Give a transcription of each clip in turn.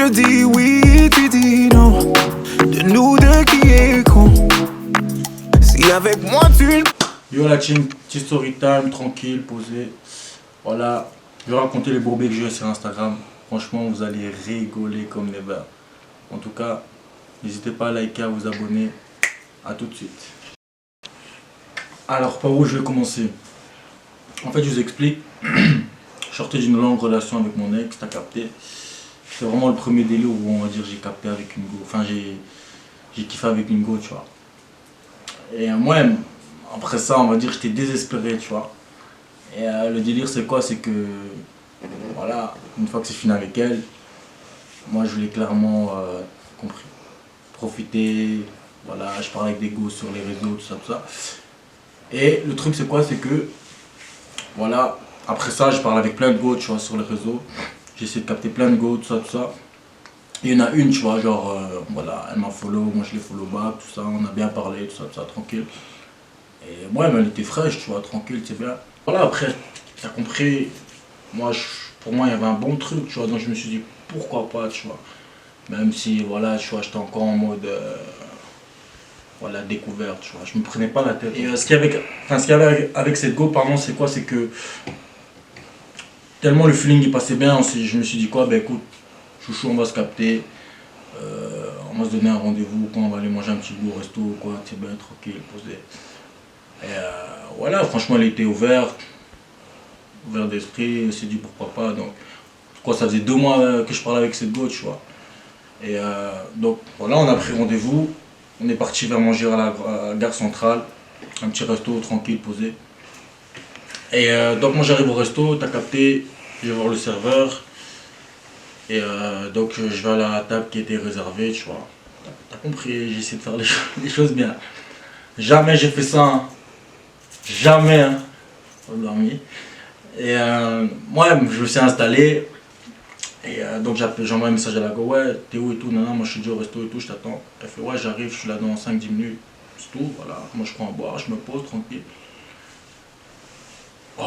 Je dis oui, tu dis non. De nous deux qui est con. Si avec moi tu... Yo la team, petit story time, tranquille, posé. Voilà, je vais raconter les bourbiers que j'ai sur Instagram. Franchement, vous allez rigoler comme les verts. En tout cas, n'hésitez pas à liker, à vous abonner. A tout de suite. Alors, par où je vais commencer? En fait, je vous explique. Je sortais d'une longue relation avec mon ex, t'as capté. C'est vraiment le premier délire où on va dire j'ai capté avec une go. Enfin, j'ai kiffé avec une go, tu vois. Et moi, après ça, on va dire j'étais désespéré, tu vois. Et le délire, c'est quoi? C'est que, voilà, une fois que c'est fini avec elle, moi, je voulais clairement, compris, profiter. Voilà, je parlais avec des gosses sur les réseaux, tout ça, tout ça. Et le truc, c'est quoi? C'est que, voilà, après ça, je parle avec plein de gosses, tu vois, sur les réseaux. J'essaie de capter plein de go, tout ça, tout ça. Il y en a une, tu vois, genre, voilà, elle m'a follow, moi je l'ai follow back, tout ça, on a bien parlé, tout ça, tranquille. Et moi, elle était fraîche, tu vois, tranquille, c'est bien. Voilà, après, t'as compris, moi, pour moi, il y avait un bon truc, tu vois, donc je me suis dit, pourquoi pas, tu vois. Même si, voilà, tu vois, j'étais encore en mode, voilà, découverte, tu vois, je me prenais pas la tête. Et ce qu'il y avait avec cette go, pardon, c'est quoi? C'est que, tellement le feeling il passait bien, je me suis dit quoi, ben écoute, chouchou, on va se capter, on va se donner un rendez-vous, quand on va aller manger un petit bout au resto, quoi, c'est bien, tranquille, posé. Et voilà, franchement, elle était ouverte d'esprit, elle s'est dit pourquoi pas, donc, quoi, ça faisait 2 mois que je parlais avec cette go, tu vois. Et donc, voilà, on a pris rendez-vous, on est parti vers manger à la gare centrale, un petit resto tranquille, posé. Et donc moi j'arrive au resto, t'as capté, je vais voir le serveur. Et donc je vais à la table qui était réservée, tu vois. T'as compris, j'essaie de faire les choses bien. Jamais j'ai fait ça, hein. Jamais, hein. Endormi. Et moi je me suis installé. Et donc j'envoie un message à la go, ouais, t'es où et tout, non, moi je suis déjà au resto et tout, je t'attends. Elle fait, ouais, j'arrive, je suis là dans 5-10 minutes. C'est tout, voilà. Moi je prends à boire, je me pose tranquille. Oh.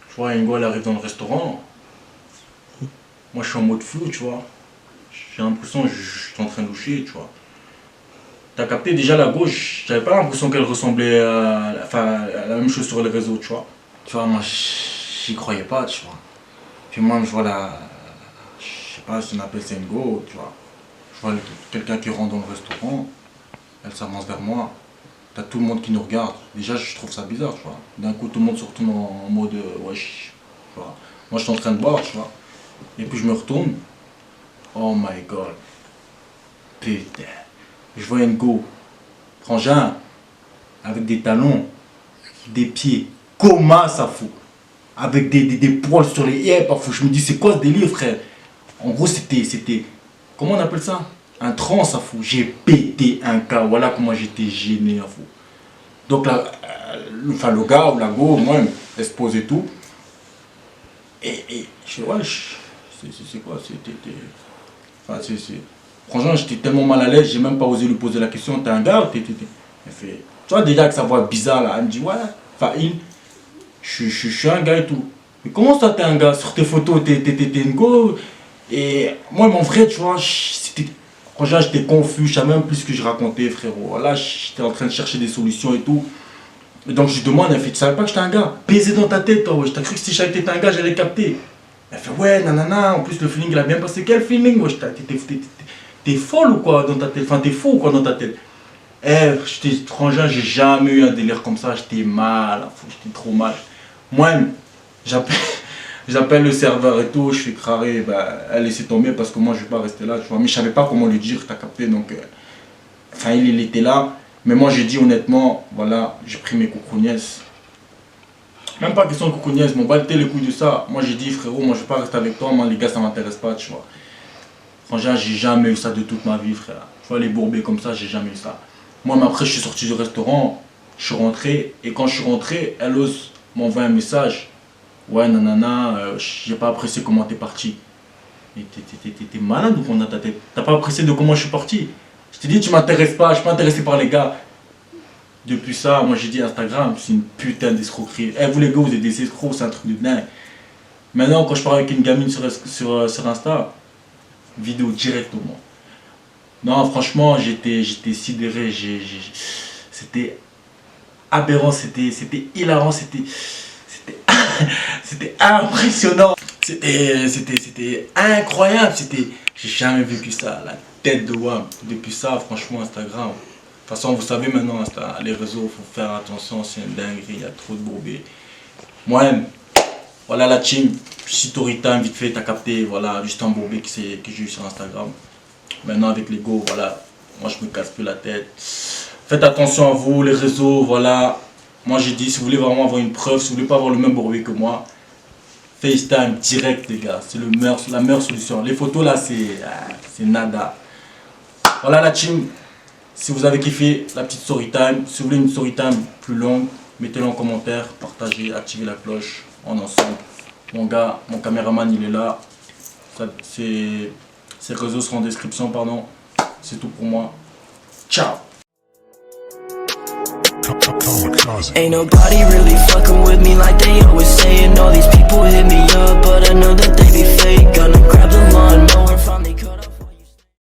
Tu vois, une go, elle arrive dans le restaurant. Moi, je suis en mode flou, tu vois. J'ai l'impression que je suis en train de loucher, tu vois. T'as capté déjà la gauche, j'avais pas l'impression qu'elle ressemblait à la même chose sur les réseaux, tu vois. Tu vois, moi, j'y croyais pas, tu vois. Puis moi, je vois je sais pas si on appelle ça une go, tu vois. Je vois quelqu'un qui rentre dans le restaurant, elle s'avance vers moi. T'as tout le monde qui nous regarde. Déjà, je trouve ça bizarre, tu vois. D'un coup, tout le monde se retourne en mode wesh, tu vois. Moi, je suis en train de boire, tu vois. Et puis, je me retourne. Oh my god. Putain. Je vois une go. Frangin. Avec des talons. Des pieds. Comment ça fout? Avec des poils sur les yeux, parfois. Je me dis, c'est quoi ce délire, frère? En gros, c'était. Comment on appelle ça? Un trans, ça fout. J'ai pété un cas. Voilà comment j'étais gêné, à fou. Donc là, le gars ou la go, moi, elle se pose et tout. Et je sais, ouais, c'est quoi? Franchement, j'étais tellement mal à l'aise, j'ai même pas osé lui poser la question. T'es un gars ou t'es. Elle fait. Tu vois, déjà avec sa voix bizarre là, elle me dit, ouais, je suis un gars et tout. Mais comment ça, t'es un gars? Sur tes photos, t'es une go. Et moi, mon frère, tu vois, franchement, j'étais confus, je savais même plus ce que je racontais, frérot. Là, j'étais en train de chercher des solutions et tout. Et donc, je lui demande, elle fait, tu savais pas que j'étais un gars? Baiser dans ta tête, toi, wesh. T'as cru que si j'étais un gars, j'allais capter? Elle fait, ouais, nanana. En plus, le feeling, il a bien passé. Quel feeling, wesh? T'es folle ou quoi dans ta tête? Enfin, t'es fou ou quoi dans ta tête? J'étais étranger, j'ai jamais eu un délire comme ça. J'étais mal, j'étais trop mal. Moi, j'appelle le serveur et tout, je fais crarer, bah, elle laissait tomber parce que moi je vais pas rester là, tu vois. Mais je savais pas comment lui dire, t'as capté, donc. Enfin, il était là. Mais moi j'ai dit honnêtement, voilà, j'ai pris mes coucougnaises. Même pas question de coucougnaises, m'ont battu les couilles de ça. Moi j'ai dit, frérot, moi je vais pas rester avec toi, moi les gars ça m'intéresse pas, tu vois. Franchement, j'ai jamais eu ça de toute ma vie, frère. Tu vois, les bourbés comme ça, j'ai jamais eu ça. Moi, mais après, je suis sorti du restaurant, je suis rentré, et quand je suis rentré, elle ose m'envoyer un message. Ouais, nanana, j'ai pas apprécié comment t'es parti. Mais t'es malade ou quoi dans ta tête? T'as pas apprécié de comment je suis parti? Je t'ai dit, tu m'intéresses pas, je suis pas intéressé par les gars. Depuis ça, moi j'ai dit Instagram, c'est une putain d'escroquerie. Eh, vous les gars, vous êtes des escrocs, c'est un truc de dingue. Maintenant, quand je parle avec une gamine sur Insta, vidéo directement. Non, franchement, j'étais sidéré. C'était aberrant, c'était hilarant, c'était impressionnant. C'était incroyable. J'ai jamais vécu ça. La tête de WAM. Depuis ça, franchement, Instagram. De toute façon, vous savez maintenant, les réseaux, il faut faire attention, c'est une dinguerie, il y a trop de bourbés. Moi-même, voilà la team, story time, vite fait, t'as capté, voilà, juste un bourbé que j'ai eu sur Instagram. Maintenant, avec les go, voilà, moi je me casse plus la tête. Faites attention à vous, les réseaux, voilà. Moi j'ai dit, si vous voulez vraiment avoir une preuve, si vous voulez pas avoir le même bourbé que moi, FaceTime direct, les gars, c'est la meilleure solution. Les photos là, c'est nada. Voilà la team. Si vous avez kiffé la petite story time, si vous voulez une story time plus longue, mettez-le en commentaire, partagez, activez la cloche, on est ensemble. Mon gars, mon caméraman il est là. Ses réseaux seront en description, pardon. C'est tout pour moi. Ciao. Ain't nobody really fucking with me like they always saying. All these people hit me up, but I know that they